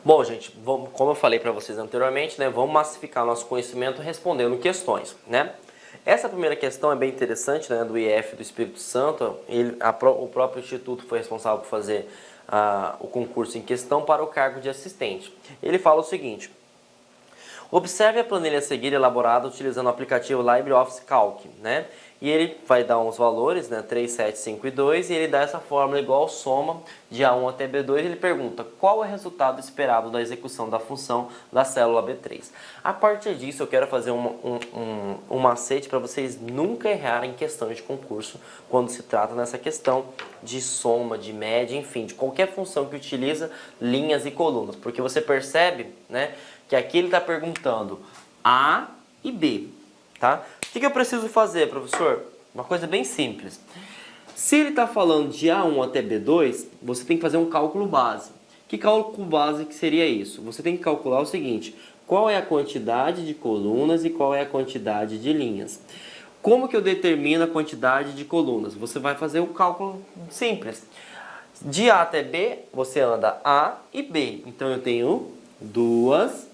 Bom, gente, como eu falei para vocês anteriormente, né, vamos massificar nosso conhecimento respondendo questões, né? Essa primeira questão é bem interessante, né, do IF do Espírito Santo. O próprio Instituto foi responsável por fazer o concurso em questão para o cargo de assistente. Ele fala o seguinte: observe a planilha a seguir elaborada utilizando o aplicativo LibreOffice Calc, né? E ele vai dar uns valores, né? 3, 7, 5 e 2, e ele dá essa fórmula igual soma de A1 até B2. Ele pergunta qual é o resultado esperado da execução da função da célula B3. A partir disso, eu quero fazer um macete para vocês nunca errarem questões de concurso quando se trata nessa questão de soma, de média, enfim, de qualquer função que utiliza linhas e colunas. Porque você percebe, né, que aqui ele está perguntando A e B, tá? O que eu preciso fazer, professor? Uma coisa bem simples. Se ele está falando de A1 até B2, você tem que fazer um cálculo base. Que cálculo base que seria isso? Você tem que calcular o seguinte: qual é a quantidade de colunas e qual é a quantidade de linhas. Como que eu determino a quantidade de colunas? Você vai fazer o cálculo simples. De A até B, você anda A e B. Então eu tenho 2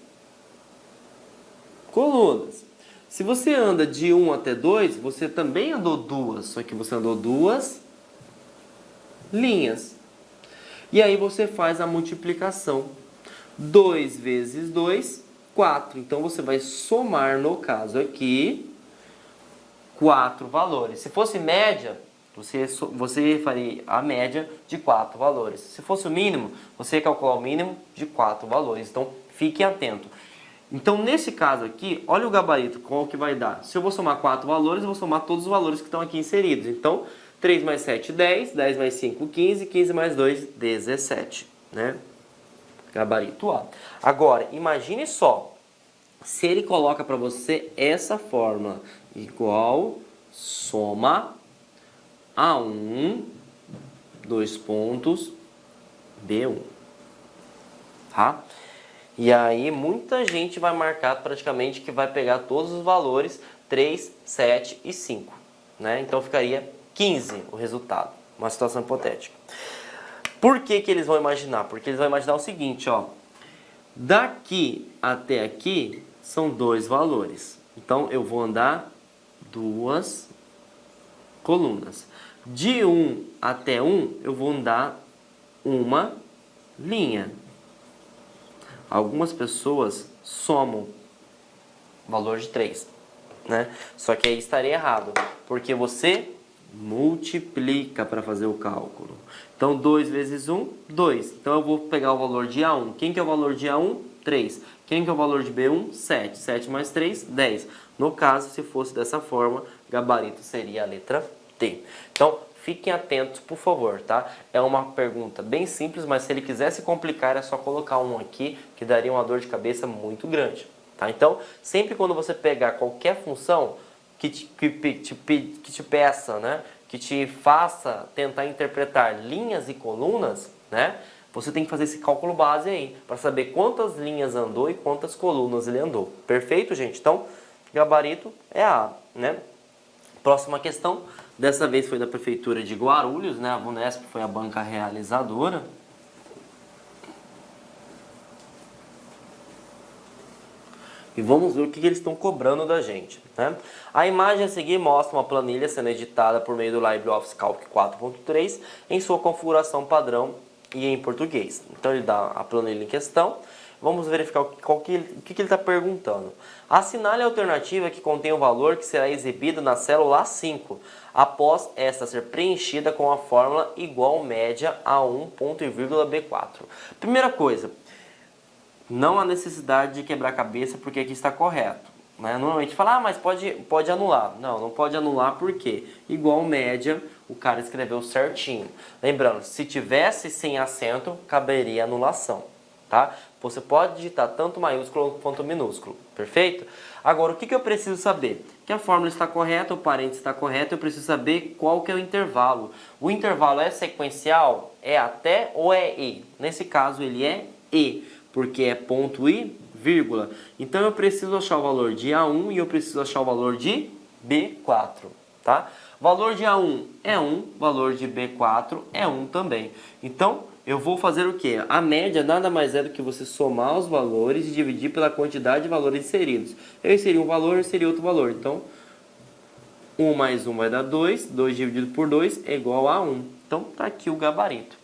colunas. Se você anda de 1 até 2, você também andou 2, só que você andou 2 linhas. E aí você faz a multiplicação. 2 vezes 2, 4. Então você vai somar, no caso aqui, 4 valores. Se fosse média, você faria a média de 4 valores. Se fosse o mínimo, você ia calcular o mínimo de 4 valores. Então fique atento. Então, nesse caso aqui, olha o gabarito, qual que vai dar. Se eu vou somar 4 valores, eu vou somar todos os valores que estão aqui inseridos. Então, 3 mais 7, 10, 10 mais 5, 15, 15 mais 2, 17, né? Gabarito A. Agora, imagine só, se ele coloca para você essa fórmula, igual soma A1, 2 pontos, B1, tá? E aí muita gente vai marcar praticamente que vai pegar todos os valores 3, 7 e 5, né? Então ficaria 15 o resultado, uma situação hipotética. Por que que eles vão imaginar? Porque eles vão imaginar o seguinte, ó. Daqui até aqui são 2 valores. Então eu vou andar 2 colunas. De 1 até 1 eu vou andar uma linha. Algumas pessoas somam valor de 3, né? Só que aí estaria errado, porque você multiplica para fazer o cálculo. Então, 2 vezes 1, 2. Então, eu vou pegar o valor de A1. Quem que é o valor de A1? 3. Quem que é o valor de B1? 7. 7 mais 3, 10. No caso, se fosse dessa forma, gabarito seria a letra T. Então, fiquem atentos, por favor, tá? É uma pergunta bem simples, mas se ele quiser se complicar, é só colocar um aqui, que daria uma dor de cabeça muito grande, tá? Então, sempre quando você pegar qualquer função que te peça, né? Que te faça tentar interpretar linhas e colunas, né? Você tem que fazer esse cálculo base aí, para saber quantas linhas andou e quantas colunas ele andou. Perfeito, gente? Então, gabarito é A, né? Próxima questão. Dessa vez foi da Prefeitura de Guarulhos, né? A Vunesp foi a banca realizadora. E vamos ver o que eles estão cobrando da gente, né? A imagem a seguir mostra uma planilha sendo editada por meio do LibreOffice Calc 4.3 em sua configuração padrão e em português. Então ele dá a planilha em questão. Vamos verificar o que ele está perguntando. Assinale a alternativa que contém o valor que será exibido na célula A5, após esta ser preenchida com a fórmula igual média a 1 ponto e vírgula B4. Primeira coisa, não há necessidade de quebrar a cabeça porque aqui está correto, né? Normalmente fala, mas pode anular. Não, não pode anular porque igual média o cara escreveu certinho. Lembrando, se tivesse sem acento, caberia anulação, tá? Você pode digitar tanto maiúsculo quanto minúsculo, perfeito? Agora, o que eu preciso saber? Que a fórmula está correta, o parênteses está correto, eu preciso saber qual que é o intervalo. O intervalo é sequencial? É até ou é e? Nesse caso, ele é e, porque é ponto e vírgula. Então, eu preciso achar o valor de A1 e eu preciso achar o valor de B4, tá? Valor de A1 é 1, valor de B4 é 1 também. Então, eu vou fazer o quê? A média nada mais é do que você somar os valores e dividir pela quantidade de valores inseridos. Eu inseri um valor, eu inseri outro valor. Então, 1 mais 1 vai dar 2, 2 dividido por 2 é igual a 1. Então, tá aqui o gabarito.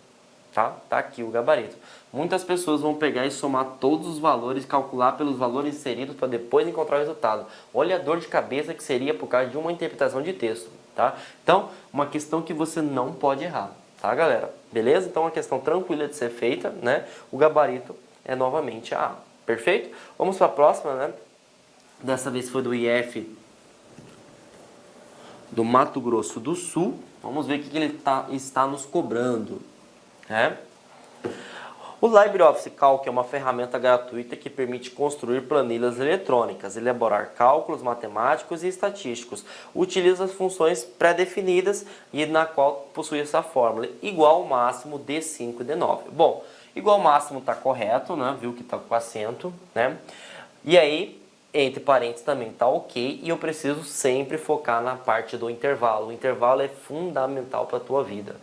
Tá? Tá aqui o gabarito. Muitas pessoas vão pegar e somar todos os valores, calcular pelos valores inseridos para depois encontrar o resultado. Olha a dor de cabeça que seria por causa de uma interpretação de texto, tá? Então, uma questão que você não pode errar, tá, galera? Beleza? Então, uma questão tranquila de ser feita, né? O gabarito é novamente a A. Perfeito? Vamos para a próxima, né? Dessa vez foi do IF do Mato Grosso do Sul. Vamos ver o que ele está nos cobrando, né? O LibreOffice Calc é uma ferramenta gratuita que permite construir planilhas eletrônicas, elaborar cálculos matemáticos e estatísticos. Utiliza as funções pré-definidas e na qual possui essa fórmula, igual ao máximo D5 e D9. Bom, igual ao máximo está correto, né? Viu que está com acento, né? E aí, entre parênteses também está ok, e eu preciso sempre focar na parte do intervalo. O intervalo é fundamental para a tua vida.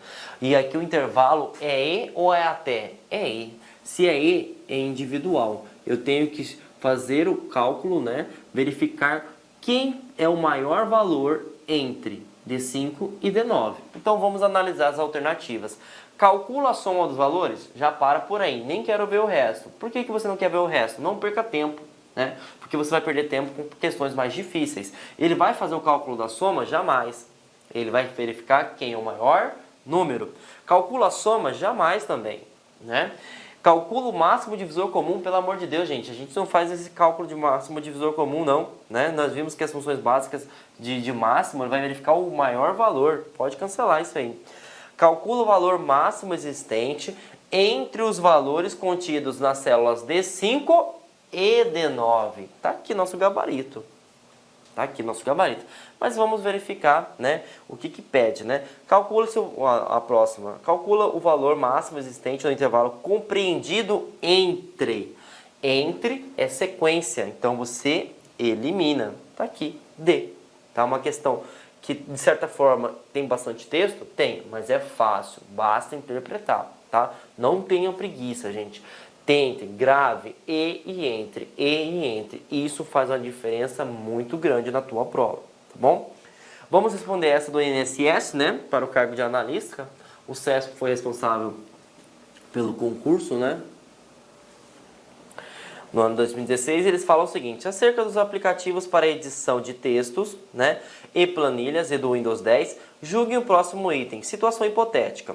E aqui o intervalo é E ou é até? É E. Se é E, é individual. Eu tenho que fazer o cálculo, né? Verificar quem é o maior valor entre D5 e D9. Então vamos analisar as alternativas. Calcula a soma dos valores? Já para por aí, nem quero ver o resto. Por que você não quer ver o resto? Não perca tempo, né? Porque você vai perder tempo com questões mais difíceis. Ele vai fazer o cálculo da soma? Jamais. Ele vai verificar quem é o maior número. Calcula a soma? Jamais também, né? Calcula o máximo divisor comum, pelo amor de Deus, gente. A gente não faz esse cálculo de máximo divisor comum, não, né? Nós vimos que as funções básicas de máximo ele vai verificar o maior valor. Pode cancelar isso aí. Calcula o valor máximo existente entre os valores contidos nas células D5 e D9. Tá aqui nosso gabarito. Tá aqui nosso gabarito. Mas vamos verificar, né, o que pede, né? Calcula a próxima. Calcula o valor máximo existente no intervalo compreendido entre. Entre é sequência, então você elimina. Tá aqui, D. Tá uma questão que de certa forma tem bastante texto? Tem, mas é fácil, basta interpretar, tá? Não tenha preguiça, gente. Tente, grave e entre. Isso faz uma diferença muito grande na tua prova, tá bom? Vamos responder essa do INSS, né? Para o cargo de analista. O CESP foi responsável pelo concurso, né? No ano 2016, eles falam o seguinte: acerca dos aplicativos para edição de textos, né, e planilhas e do Windows 10, julguem o próximo item. Situação hipotética.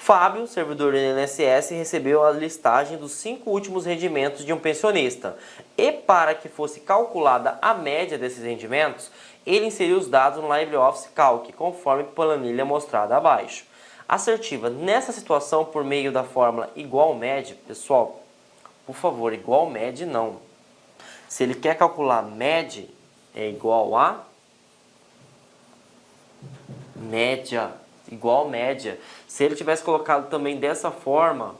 Fábio, servidor do INSS, recebeu a listagem dos 5 últimos rendimentos de um pensionista. E para que fosse calculada a média desses rendimentos, ele inseriu os dados no LibreOffice Calc, conforme planilha mostrada abaixo. Assertiva. Nessa situação, por meio da fórmula igual média, pessoal, por favor, igual média não. Se ele quer calcular média, é igual a média. Igual média. Se ele tivesse colocado também dessa forma,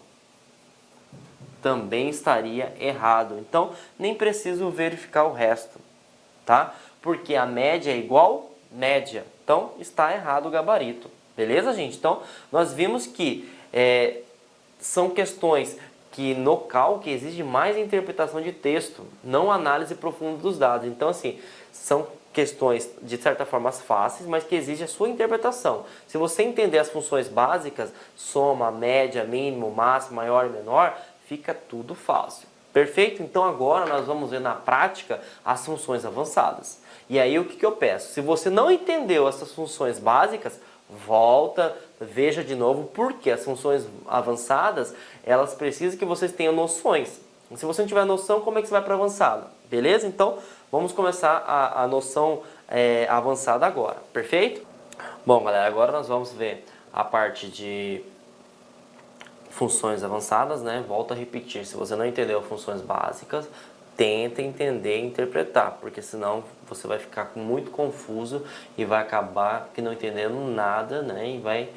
também estaria errado. Então, nem preciso verificar o resto, tá? Porque a média é igual média. Então, está errado o gabarito. Beleza, gente? Então, nós vimos que são questões que no Calc exige mais interpretação de texto, não análise profunda dos dados. Então, assim, são questões de certa forma fáceis, mas que exigem a sua interpretação. Se você entender as funções básicas, soma, média, mínimo, máximo, maior e menor, fica tudo fácil. Perfeito? Então agora nós vamos ver na prática as funções avançadas. E aí o que eu peço? Se você não entendeu essas funções básicas, volta, veja de novo, porque as funções avançadas, elas precisam que vocês tenham noções. Se você não tiver noção, como é que você vai para avançada? Beleza? Então, vamos começar a noção avançada agora. Perfeito? Bom, galera, agora nós vamos ver a parte de funções avançadas, né? Volto a repetir, se você não entendeu funções básicas, tenta entender e interpretar, porque senão você vai ficar muito confuso e vai acabar que não entendendo nada, né? E vai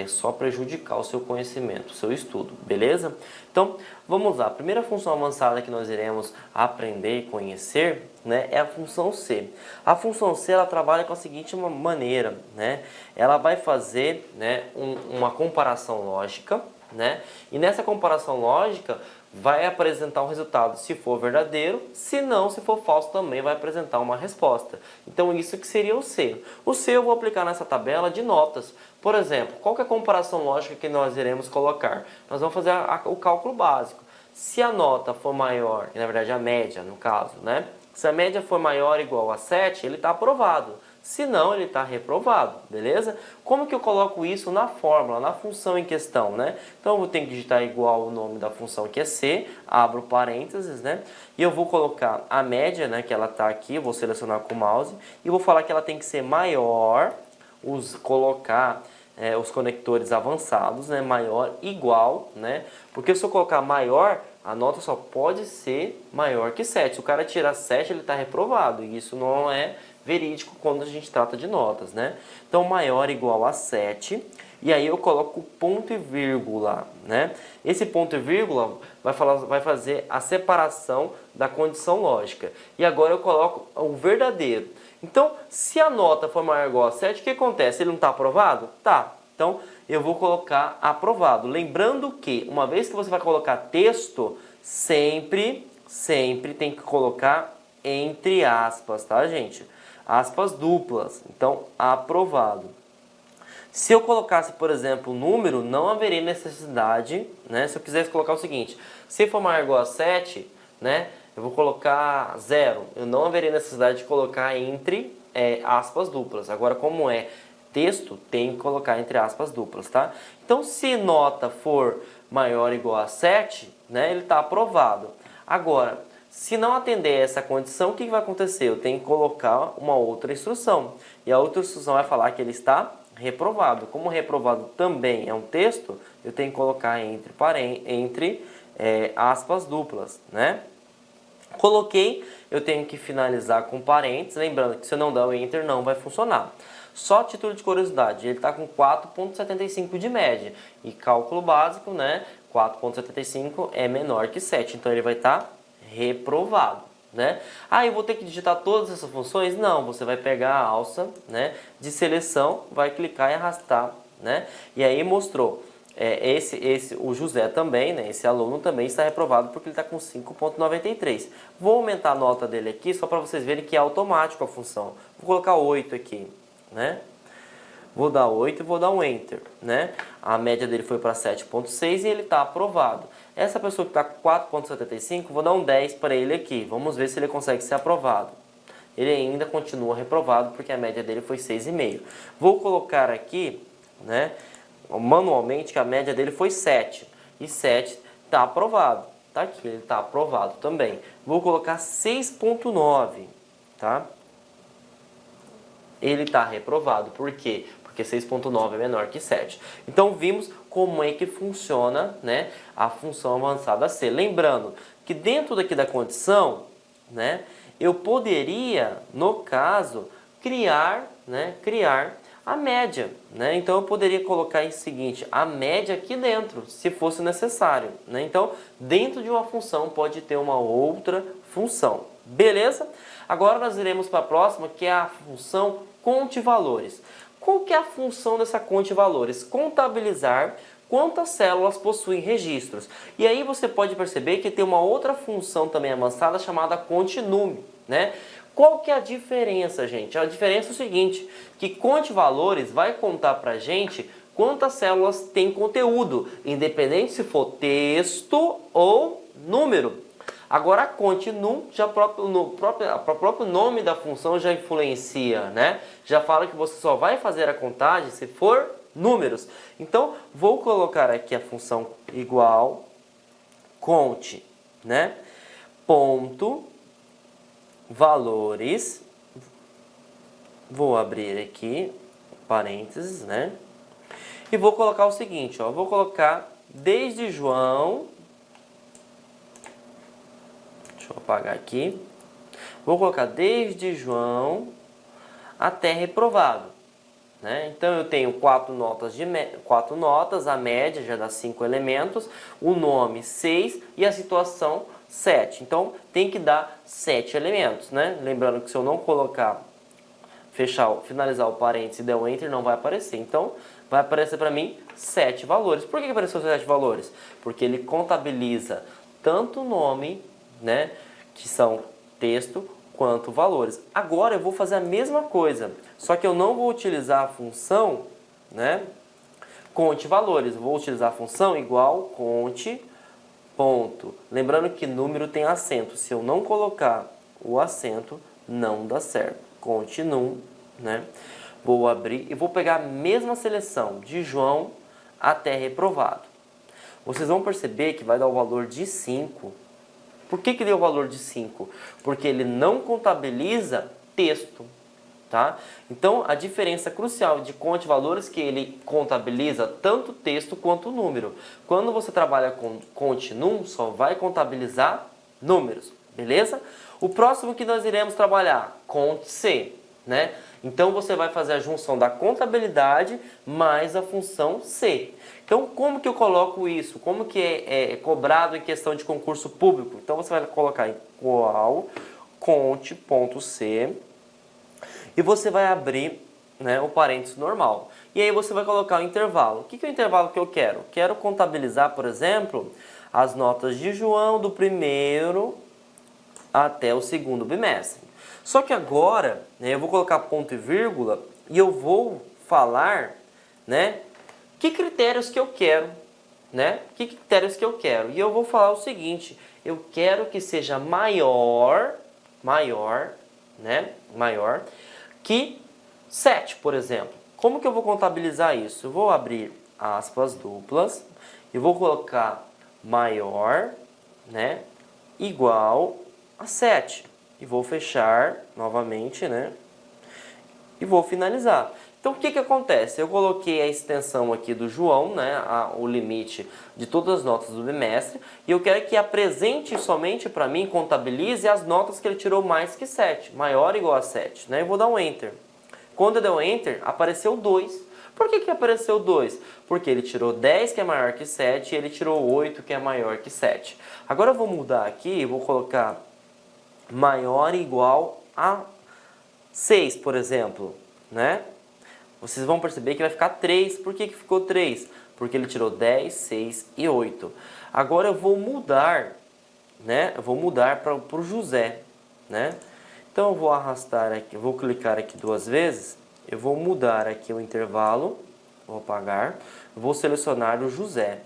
só prejudicar o seu conhecimento, o seu estudo, beleza? Então, vamos lá. A primeira função avançada que nós iremos aprender e conhecer, né, é a função C. A função C, ela trabalha com a seguinte maneira, né? Ela vai fazer, né, uma comparação lógica, né? E nessa comparação lógica vai apresentar um resultado se for verdadeiro, se não, se for falso também vai apresentar uma resposta. Então isso que seria o C. O C eu vou aplicar nessa tabela de notas. Por exemplo, qual que é a comparação lógica que nós iremos colocar? Nós vamos fazer o cálculo básico. Se a nota for maior, que na verdade é a média no caso, né? Se a média for maior ou igual a 7, ele está aprovado. Se não, ele está reprovado, beleza? Como que eu coloco isso na fórmula, na função em questão, né? Então eu vou ter que digitar igual o nome da função que é C, abro parênteses, né? E eu vou colocar a média, né, que ela está aqui, eu vou selecionar com o mouse, e vou falar que ela tem que ser maior, colocar os conectores avançados, né, maior, igual, né? Porque se eu colocar maior, a nota só pode ser maior que 7. Se o cara tirar 7, ele está reprovado, e isso não é verídico quando a gente trata de notas, né? Então, maior igual a 7, e aí eu coloco ponto e vírgula, né? Esse ponto e vírgula vai fazer a separação da condição lógica. E agora eu coloco o verdadeiro. Então, se a nota for maior ou igual a 7, o que acontece? Ele não está aprovado? Tá. Então, eu vou colocar aprovado. Lembrando que, uma vez que você vai colocar texto, sempre tem que colocar entre aspas, tá, gente? Aspas duplas. Então, aprovado. Se eu colocasse, por exemplo, número, não haveria necessidade, né? Se eu quisesse colocar o seguinte, se for maior ou igual a 7, né? Eu vou colocar 0. Eu não haveria necessidade de colocar entre aspas duplas. Agora, como é texto, tem que colocar entre aspas duplas, tá? Então, se nota for maior ou igual a 7, né? Ele está aprovado. Agora, se não atender essa condição, o que vai acontecer? Eu tenho que colocar uma outra instrução. E a outra instrução vai falar que ele está reprovado. Como reprovado também é um texto, eu tenho que colocar entre aspas duplas, né? Coloquei, eu tenho que finalizar com parênteses. Lembrando que se eu não der o Enter, não vai funcionar. Só título de curiosidade, ele está com 4,75 de média. E cálculo básico, né? 4,75 é menor que 7. Então ele vai estar reprovado, né? Ah, eu vou ter que digitar todas essas funções? Não, você vai pegar a alça, né, de seleção, vai clicar e arrastar, né? E aí mostrou, o José também, né, esse aluno também está reprovado porque ele está com 5,93. Vou aumentar a nota dele aqui só para vocês verem que é automático a função. Vou colocar 8 aqui, né? Vou dar 8 e vou dar um Enter, né? A média dele foi para 7,6 e ele está aprovado. Essa pessoa que está com 4,75, vou dar um 10 para ele aqui. Vamos ver se ele consegue ser aprovado. Ele ainda continua reprovado porque a média dele foi 6,5. Vou colocar aqui, né, manualmente, que a média dele foi 7. E 7 está aprovado. Tá aqui, ele está aprovado também. Vou colocar 6,9, tá? Ele está reprovado. Por quê? Porque 6,9 é menor que 7. Então, vimos como é que funciona, né, a função avançada C. Lembrando que dentro daqui da condição, né, eu poderia, no caso, criar a média, né? Então, eu poderia colocar o seguinte, a média aqui dentro, se fosse necessário, né? Então, dentro de uma função pode ter uma outra função. Beleza? Agora nós iremos para a próxima, que é a função conte valores. Qual que é a função dessa conte valores? Contabilizar quantas células possuem registros. E aí você pode perceber que tem uma outra função também avançada chamada conte número, né? Qual que é a diferença, gente? A diferença é o seguinte, que conte valores vai contar para a gente quantas células tem conteúdo, independente se for texto ou número. Agora, a conte num, o próprio nome da função já influencia, né? Já fala que você só vai fazer a contagem se for números. Então, vou colocar aqui a função igual, conte, né? Ponto, valores, vou abrir aqui, parênteses, né? E vou colocar o seguinte, ó, vou colocar desde João... Deixa eu apagar aqui. Vou colocar desde João até reprovado, né? Então eu tenho 4 notas, a média já dá 5 elementos, o nome 6 e a situação 7. Então tem que dar 7 elementos, né? Lembrando que se eu não colocar, finalizar o parênteses e der o Enter, não vai aparecer. Então vai aparecer para mim 7 valores. Por que apareceu 7 valores? Porque ele contabiliza tanto o nome, né, que são texto, quanto valores. Agora eu vou fazer a mesma coisa, só que eu não vou utilizar a função, né, conte valores. Eu vou utilizar a função igual conte ponto. Lembrando que número tem acento. Se eu não colocar o acento, não dá certo. Conte num, né? Vou abrir e vou pegar a mesma seleção de João até reprovado. Vocês vão perceber que vai dar o valor de 5. Por que deu o valor de 5? Porque ele não contabiliza texto. Tá? Então, a diferença crucial de conte valores é que ele contabiliza tanto texto quanto número. Quando você trabalha com conte num, só vai contabilizar números, beleza? O próximo que nós iremos trabalhar, conte C, né? Então, você vai fazer a junção da contabilidade mais a função C. Então, como que eu coloco isso? Como que é cobrado em questão de concurso público? Então, você vai colocar igual conte.c e você vai abrir, né, o parênteses normal. E aí você vai colocar o intervalo. O que é o intervalo que eu quero? Quero contabilizar, por exemplo, as notas de João do primeiro até o segundo bimestre. Só que agora, né, eu vou colocar ponto e vírgula e eu vou falar, né, que critérios que eu quero, né? Que critérios que eu quero. E eu vou falar o seguinte, eu quero que seja maior, né, maior que 7, por exemplo. Como que eu vou contabilizar isso? Eu vou abrir aspas duplas e vou colocar maior, né, igual a 7. E vou fechar novamente, né, e vou finalizar. Então, o que acontece? Eu coloquei a extensão aqui do João, né, o limite de todas as notas do bimestre, e eu quero que apresente somente para mim, contabilize as notas que ele tirou mais que 7, maior ou igual a 7. Né? Eu vou dar um Enter. Quando eu der um Enter, apareceu 2. Por que apareceu 2? Porque ele tirou 10, que é maior que 7, e ele tirou 8, que é maior que 7. Agora eu vou mudar aqui e vou colocar maior ou igual a 6, por exemplo, né? Vocês vão perceber que vai ficar 3. Por que ficou 3? Porque ele tirou 10, 6 e 8. Agora eu vou mudar, né? Eu vou mudar para o José, né? Então eu vou arrastar aqui, vou clicar aqui 2 vezes. Eu vou mudar aqui o intervalo, vou apagar. Vou selecionar o José.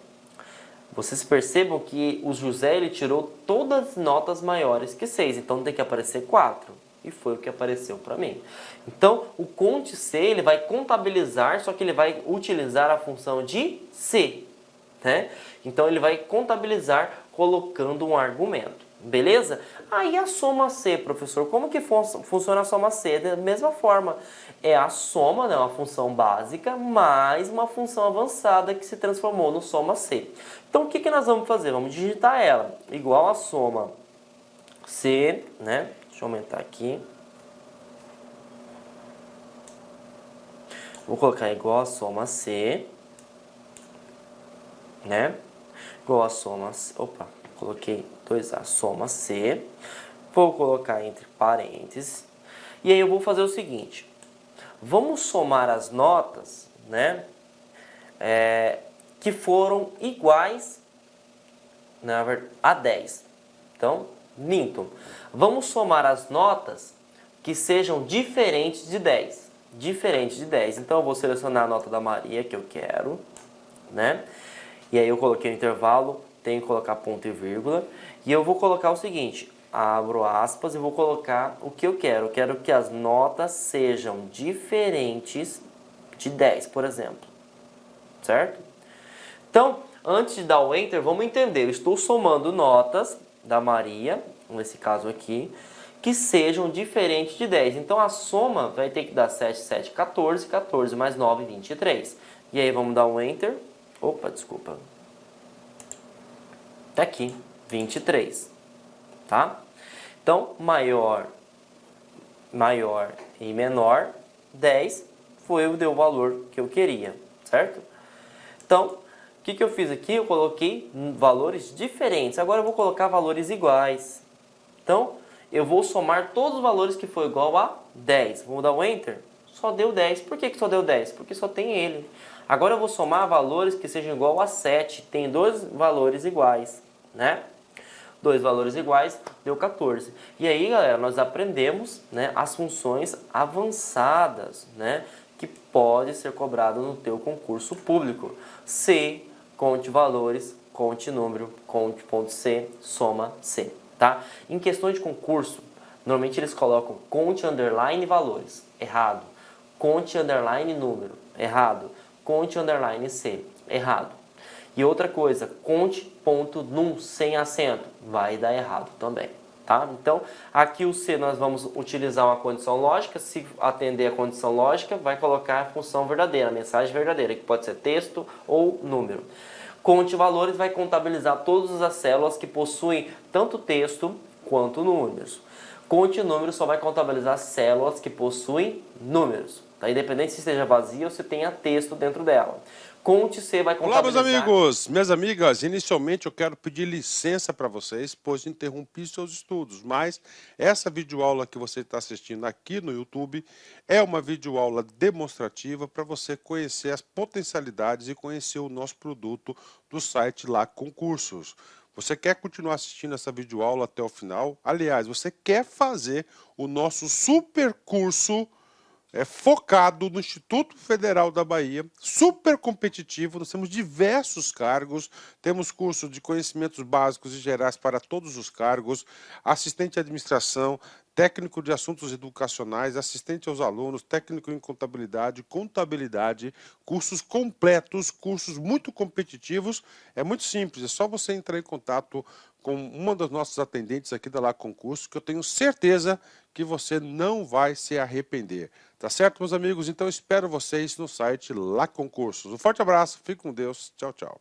Vocês percebam que o José ele tirou todas as notas maiores que 6. Então tem que aparecer 4. E foi o que apareceu para mim. Então, o conte C ele vai contabilizar, só que ele vai utilizar a função de C. Né? Então, ele vai contabilizar colocando um argumento. Beleza? Aí a soma C, professor. Como que funciona a soma C? Da mesma forma. É a soma, né, uma função básica, mais uma função avançada que se transformou no soma C. Então, o que nós vamos fazer? Vamos digitar ela. Igual a soma C, né? Deixa eu aumentar aqui. Vou colocar igual a soma C, né? Igual a soma... Opa, coloquei 2A, soma C. Vou colocar entre parênteses. E aí eu vou fazer o seguinte. Vamos somar as notas, né? Que foram iguais, na verdade, a 10. Então, minto. Vamos somar as notas que sejam diferentes de 10. Diferente de 10. Então, eu vou selecionar a nota da Maria, que eu quero, né? E aí eu coloquei o intervalo, tenho que colocar ponto e vírgula. E eu vou colocar o seguinte, abro aspas e vou colocar o que eu quero. Eu quero que as notas sejam diferentes de 10, por exemplo. Certo? Então, antes de dar o Enter, vamos entender. Eu estou somando notas da Maria, nesse caso aqui, que sejam diferentes de 10. Então, a soma vai ter que dar 7, 7, 14, 14 mais 9, 23. E aí, vamos dar um Enter. Opa, desculpa. Tá aqui, 23. Tá? Então, maior e menor, 10, deu o valor que eu queria, certo? Então, o que eu fiz aqui? Eu coloquei valores diferentes. Agora eu vou colocar valores iguais. Então, eu vou somar todos os valores que for igual a 10. Vou dar um Enter. Só deu 10. Por que só deu 10? Porque só tem ele. Agora eu vou somar valores que sejam igual a 7. Tem dois valores iguais, né? Dois valores iguais, deu 14. E aí, galera, nós aprendemos, né, as funções avançadas, né, que pode ser cobrado no teu concurso público. Se, conte valores, conte número, conte ponto C, soma C, tá? Em questões de concurso, normalmente eles colocam conte underline valores, errado. Conte underline número, errado. Conte underline C, errado. E outra coisa, conte ponto num sem acento, vai dar errado também, tá? Então, aqui o C nós vamos utilizar uma condição lógica, se atender a condição lógica, vai colocar a função verdadeira, a mensagem verdadeira, que pode ser texto ou número. Conte valores vai contabilizar todas as células que possuem tanto texto quanto números. Conte números só vai contabilizar células que possuem números, tá? Independente se esteja vazia ou se tenha texto dentro dela. Conte C vai contabilizar... Olá, meus amigos, minhas amigas. Inicialmente eu quero pedir licença para vocês, pois interrompi seus estudos. Mas essa videoaula que você está assistindo aqui no YouTube é uma videoaula demonstrativa para você conhecer as potencialidades e conhecer o nosso produto do site Lá Concursos. Você quer continuar assistindo essa videoaula até o final? Aliás, você quer fazer o nosso super curso focado no Instituto Federal da Bahia, super competitivo, nós temos diversos cargos, temos curso de conhecimentos básicos e gerais para todos os cargos, assistente de administração, técnico de assuntos educacionais, assistente aos alunos, técnico em contabilidade, contabilidade, cursos completos, cursos muito competitivos. É muito simples, é só você entrar em contato com uma das nossas atendentes aqui da Lá Concurso, que eu tenho certeza que você não vai se arrepender. Tá certo, meus amigos? Então espero vocês no site Lá Concursos. Um forte abraço, fique com Deus, tchau, tchau.